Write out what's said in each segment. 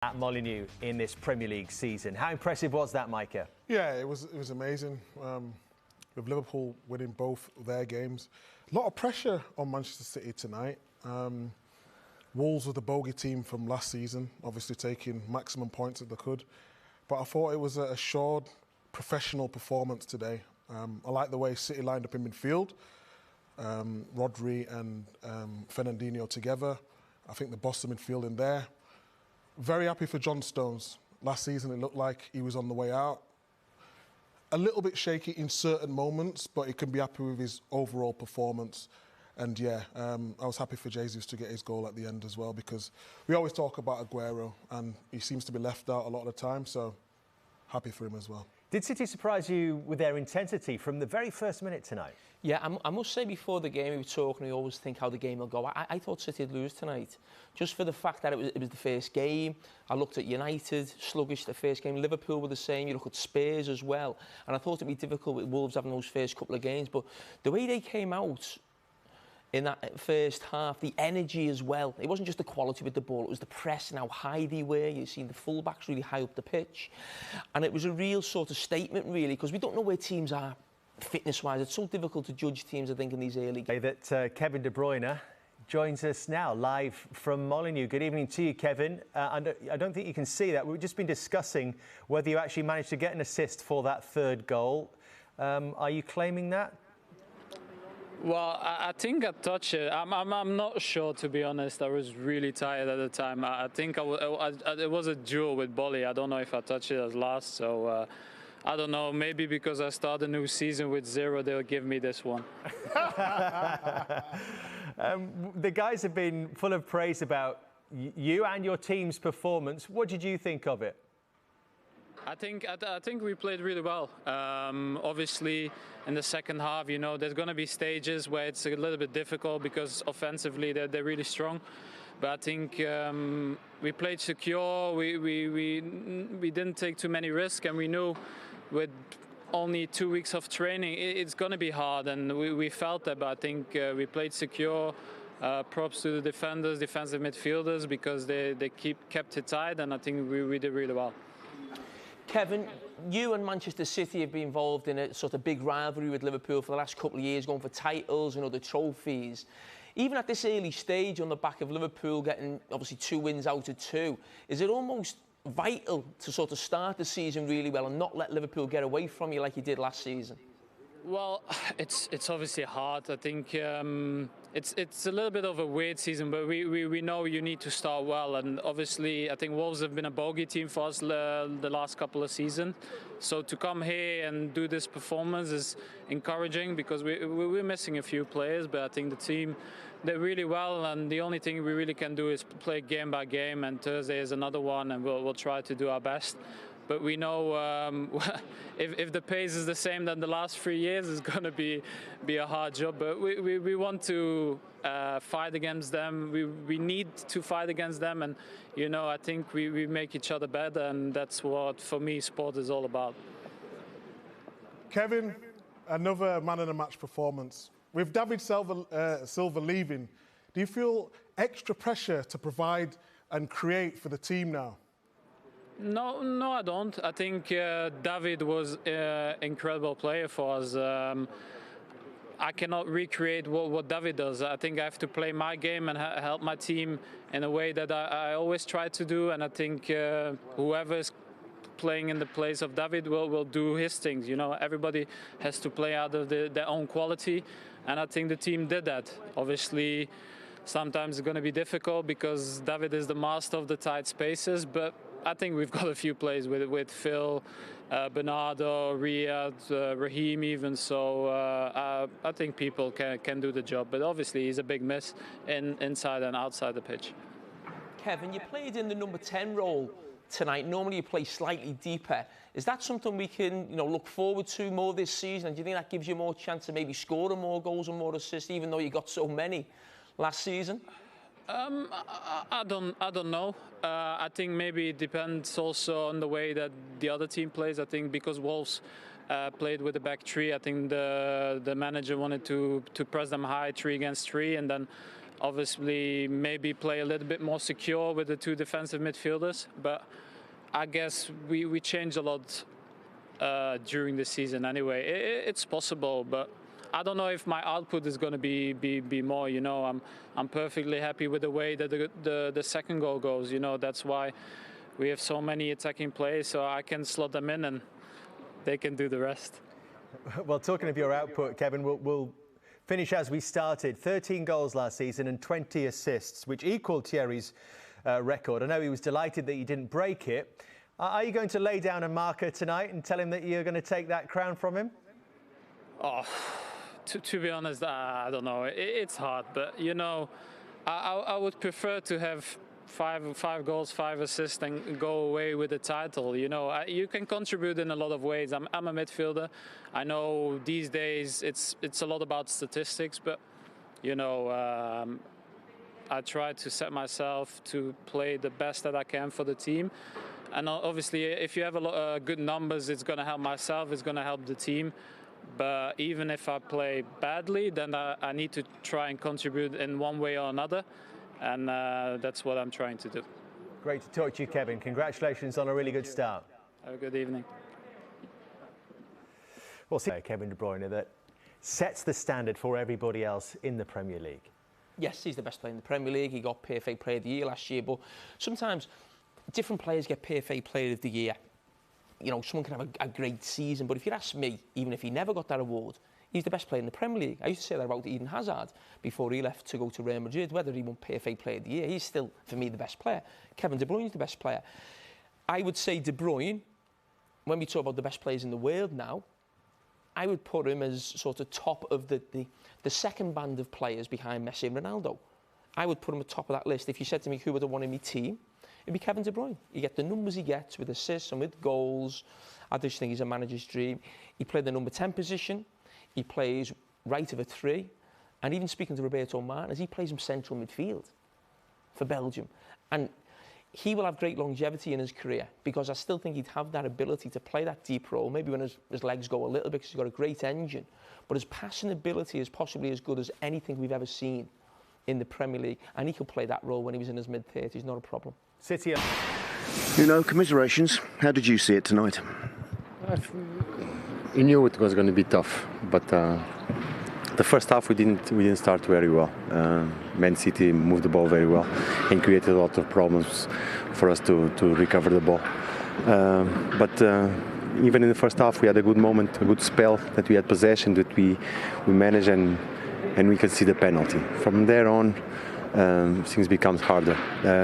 At Molineux in this Premier League season. How impressive was that, Micah? Yeah, it was amazing. With Liverpool winning both their games. A lot of pressure on Manchester City tonight. Wolves were the bogey team from last season, obviously taking maximum points that they could. But I thought it was a assured, professional performance today. I like the way City lined up in midfield. Rodri and Fernandinho together. I think the boss of midfield in there. Very happy for John Stones. Last season, it looked like he was on the way out. A little bit shaky in certain moments, but he can be happy with his overall performance. And yeah, I was happy for Jesus to get his goal at the end as well, because we always talk about Aguero, and he seems to be left out a lot of the time, so happy for him as well. Did City surprise you with their intensity from the very first minute tonight? Yeah, I must say before the game we were talking, we always think how the game will go. I thought City would lose tonight, just for the fact that it was the first game. I looked at United, sluggish the first game. Liverpool were the same. You look at Spurs as well. And I thought it'd be difficult with Wolves having those first couple of games. But the way they came out in that first half, the energy as well. It wasn't just the quality with the ball, it was the press and how high they were. You've seen the full-backs really high up the pitch. And it was a real sort of statement, really, because we don't know where teams are fitness-wise. It's so difficult to judge teams, I think, in these early games. That Kevin De Bruyne joins us now, live from Molineux. Good evening to you, Kevin. I don't think you can see that. We've just been discussing whether you actually managed to get an assist for that third goal. Are you claiming that? Well, I think I touched it. I'm not sure, to be honest. I was really tired at the time. I think it was a duel with Bolly. I don't know if I touched it as last, so I don't know. Maybe because I start a new season with 0, they'll give me this one. The guys have been full of praise about you and your team's performance. What did you think of it? I think we played really well. Obviously, in the second half, you know, there's going to be stages where it's a little bit difficult because offensively they're really strong. But I think we played secure. We didn't take too many risks, and we knew with only 2 weeks of training it's going to be hard, and we felt that. But I think we played secure. Props to the defenders, defensive midfielders, because they kept it tight, and I think we did really well. Kevin, you and Manchester City have been involved in a sort of big rivalry with Liverpool for the last couple of years, going for titles and other trophies. Even at this early stage, on the back of Liverpool getting obviously 2 wins out of 2, is it almost vital to sort of start the season really well and not let Liverpool get away from you like you did last season? Well, it's obviously hard. I think it's a little bit of a weird season, but we know you need to start well. And obviously, I think Wolves have been a bogey team for us the last couple of seasons. So to come here and do this performance is encouraging, because we're missing a few players, but I think the team, they're really well. And the only thing we really can do is play game by game. And Thursday is another one, and we'll try to do our best. But we know if the pace is the same than the last 3 years, it's going to be a hard job. But we want to fight against them. We need to fight against them. And, you know, I think we make each other better. And that's what, for me, sport is all about. Kevin, another man of the match performance. With David Silva leaving, do you feel extra pressure to provide and create for the team now? No, I don't. I think David was an incredible player for us. I cannot recreate what David does. I think I have to play my game and help my team in a way that I always try to do. And I think whoever is playing in the place of David will do his things. You know, everybody has to play out of their own quality. And I think the team did that. Obviously, sometimes it's going to be difficult because David is the master of the tight spaces, but I think we've got a few plays with Phil, Bernardo, Riyad, Raheem even, so I think people can do the job. But obviously he's a big miss inside and outside the pitch. Kevin, you played in the number 10 role tonight. Normally you play slightly deeper. Is that something we can, you know, look forward to more this season? And do you think that gives you more chance of maybe scoring more goals and more assists, even though you got so many last season? I don't know. I think maybe it depends also on the way that the other team plays. I think because Wolves played with the back three, I think the manager wanted to press them high 3 against 3, and then Obviously, maybe play a little bit more secure with the two defensive midfielders. But I guess we changed a lot during the season anyway. It's possible, but I don't know if my output is going to be more. You know, I'm perfectly happy with the way that the second goal goes. You know, that's why we have so many attacking players, so I can slot them in and they can do the rest. Well, talking of your output, Kevin, we'll finish as we started. 13 goals last season and 20 assists, which equalled Thierry's record. I know he was delighted that you didn't break it. Are you going to lay down a marker tonight and tell him that you're going to take that crown from him? Oh, to be honest, I don't know. It's hard, but you know, I would prefer to have five goals, 5 assists, and go away with the title. You know, you can contribute in a lot of ways. I'm a midfielder. I know these days it's a lot about statistics, but you know, I try to set myself to play the best that I can for the team. And obviously, if you have good numbers, it's going to help myself. It's going to help the team. But even if I play badly, then I need to try and contribute in one way or another. And that's what I'm trying to do. Great to talk to you, Kevin. Congratulations on a really good start. Have a good evening. We'll see Kevin De Bruyne that sets the standard for everybody else in the Premier League. Yes, he's the best player in the Premier League. He got Perfect Player of the Year last year, but sometimes different players get Perfect Player of the Year. You know, someone can have a great season, but if you ask me, even if he never got that award, he's the best player in the Premier League. I used to say that about Eden Hazard before he left to go to Real Madrid, whether he won Perfect Player of the Year. He's still, for me, the best player. Kevin De Bruyne is the best player. I would say De Bruyne, when we talk about the best players in the world now, I would put him as sort of top of the second band of players behind Messi and Ronaldo. I would put him at the top of that list. If you said to me who would have won in my team, it'd be Kevin De Bruyne. You get the numbers he gets with assists and with goals. I just think he's a manager's dream. He played the number 10 position. He plays right of a 3. And even speaking to Roberto Martinez, he plays him central midfield for Belgium. And he will have great longevity in his career because I still think he'd have that ability to play that deep role, maybe when his legs go a little bit because he's got a great engine. But his passing ability is possibly as good as anything we've ever seen in the Premier League. And he could play that role when he was in his mid-30s, not a problem. City. You know, commiserations. How did you see it tonight? You knew it was going to be tough, but the first half we didn't start very well. Man City moved the ball very well and created a lot of problems for us to recover the ball. But even in the first half we had a good moment, a good spell that we had possession, that we managed and we could see the penalty. From there on, things becomes harder.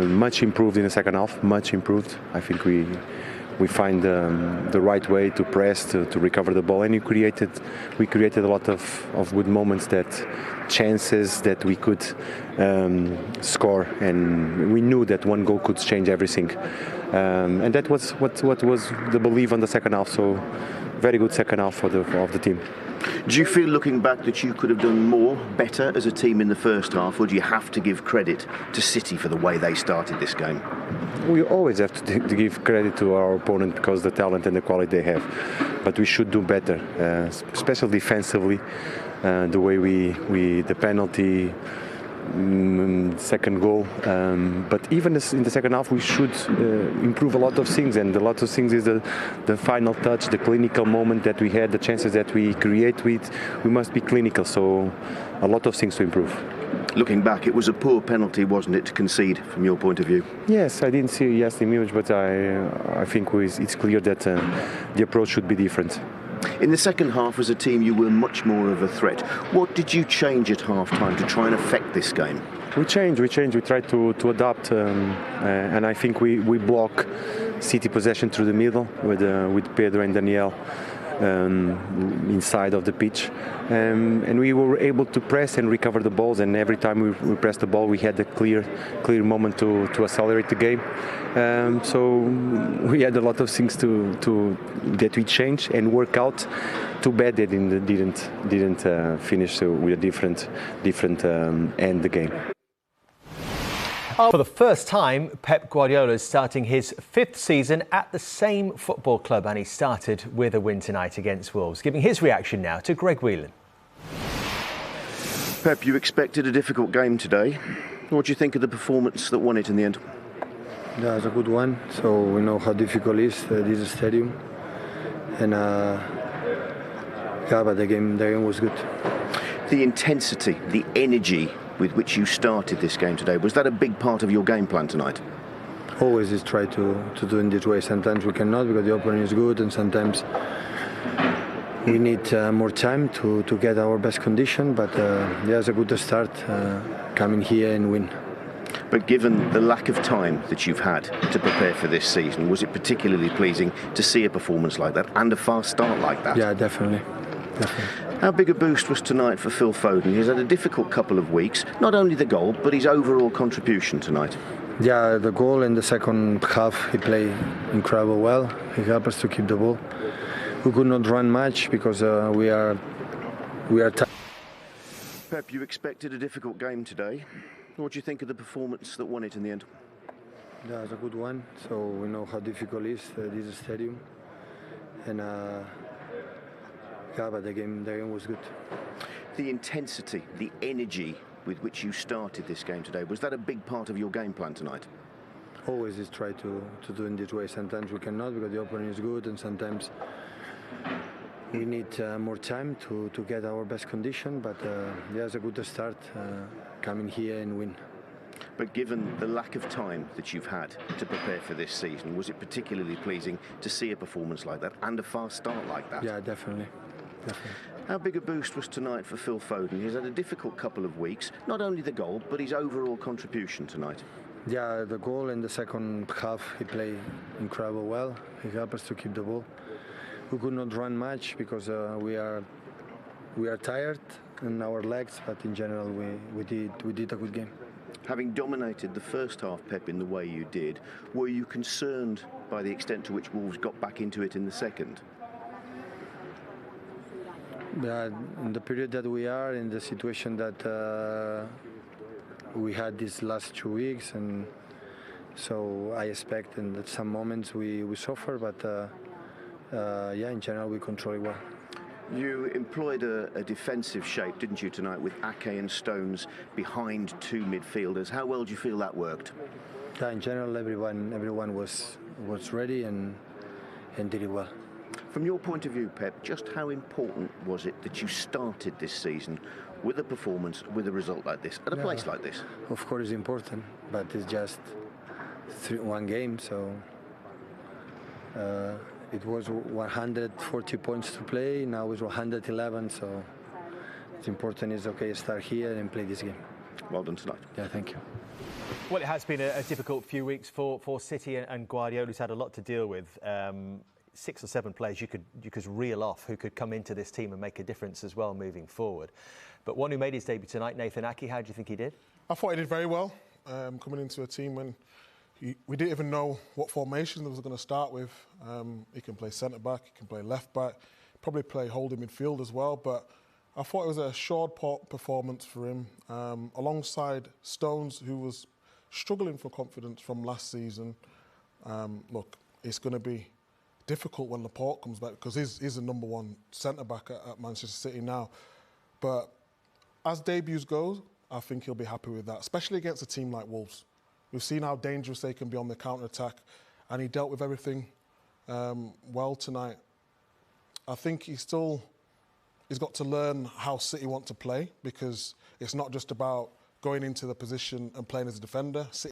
Much improved in the second half, much improved. I think we find the right way to press, to recover the ball, and we created a lot of good moments, chances that we could score, and we knew that one goal could change everything, and that was what was the belief on the second half. So very good second half of the team. Do you feel, looking back, that you could have done more, better as a team in the first half, or do you have to give credit to City for the way they started this game? We always have to give credit to our opponent because of the talent and the quality they have, but we should do better, especially defensively. The way the penalty, second goal, but even in the second half we should improve a lot of things, and a lot of things is the final touch, the clinical moment that we had, the chances that we create we must be clinical, so a lot of things to improve. Looking back, it was a poor penalty, wasn't it, to concede from your point of view? Yes, I didn't see the image, but I think it's clear that the approach should be different. In the second half, as a team, you were much more of a threat. What did you change at half-time to try and affect this game? We changed. We tried to adapt, and I think we block City possession through the middle with Pedro and Daniel inside of the pitch, and we were able to press and recover the balls, and every time we pressed the ball we had a clear moment to accelerate the game, so we had a lot of things that we changed and work out. Too bad they didn't finish with a different end the game. For the first time, Pep Guardiola is starting his 5th season at the same football club, and he started with a win tonight against Wolves. Giving his reaction now to Greg Whelan. Pep, you expected a difficult game today. What do you think of the performance that won it in the end? Yeah, it's a good one. So we know how difficult it is this stadium, and yeah, but the game was good. The intensity, the energy with which you started this game today, was that a big part of your game plan tonight? Always is try to do in this way. Sometimes we cannot because the opponent is good, and sometimes we need more time to get our best condition. But yeah, it's a good start coming here and win. But given the lack of time that you've had to prepare for this season, was it particularly pleasing to see a performance like that and a fast start like that? Yeah, definitely. How big a boost was tonight for Phil Foden? He's had a difficult couple of weeks, not only the goal, but his overall contribution tonight. Yeah, the goal in the second half, he played incredible well. He helped us to keep the ball. We could not run much because we are tired. Pep, you expected a difficult game today. What do you think of the performance that won it in the end? Yeah, it's a good one. So we know how difficult it is this stadium, and yeah, but the game was good. The intensity, the energy with which you started this game today, was that a big part of your game plan tonight? Always is try to do in this way. Sometimes we cannot because the opponent is good, and sometimes we need more time to get our best condition. But yeah, it's a good start coming here and win. But given the lack of time that you've had to prepare for this season, was it particularly pleasing to see a performance like that and a fast start like that? Yeah, definitely. How big a boost was tonight for Phil Foden? He's had a difficult couple of weeks, not only the goal, but his overall contribution tonight. Yeah, the goal in the second half, he played incredible well. He helped us to keep the ball. We could not run much because we are tired in our legs, but in general we did a good game. Having dominated the first half, Pep, in the way you did, were you concerned by the extent to which Wolves got back into it in the second? Yeah, in the period that we are, in the situation that we had these last 2 weeks, and so I expect in that some moments we suffer, but yeah, in general we control it well. You employed a defensive shape, didn't you, tonight, with Ake and Stones behind two midfielders. How well do you feel that worked? Yeah, in general everyone was ready and did it well. From your point of view, Pep, just how important was it that you started this season with a performance, with a result like this, at a place like this? Of course it's important, but it's just one game, so it was 140 points to play, now it's 111, so it's important is okay, start here and play this game. Well done tonight. Yeah, thank you. Well, it has been a difficult few weeks for City, and Guardiola's had a lot to deal with. 6 or 7 players you could reel off who could come into this team and make a difference as well moving forward. But one who made his debut tonight, Nathan Ake, how do you think he did? I thought he did very well, coming into a team when we didn't even know what formation they was going to start with. He can play centre-back, he can play left-back, probably play holding midfield as well, but I thought it was a short performance for him, alongside Stones, who was struggling for confidence from last season. Look, it's going to be difficult when Laporte comes back because he's the number one centre-back at Manchester City now. But as debuts go, I think he'll be happy with that, especially against a team like Wolves. We've seen how dangerous they can be on the counter-attack, and he dealt with everything well tonight. I think he's got to learn how City want to play, because it's not just about going into the position and playing as a defender. City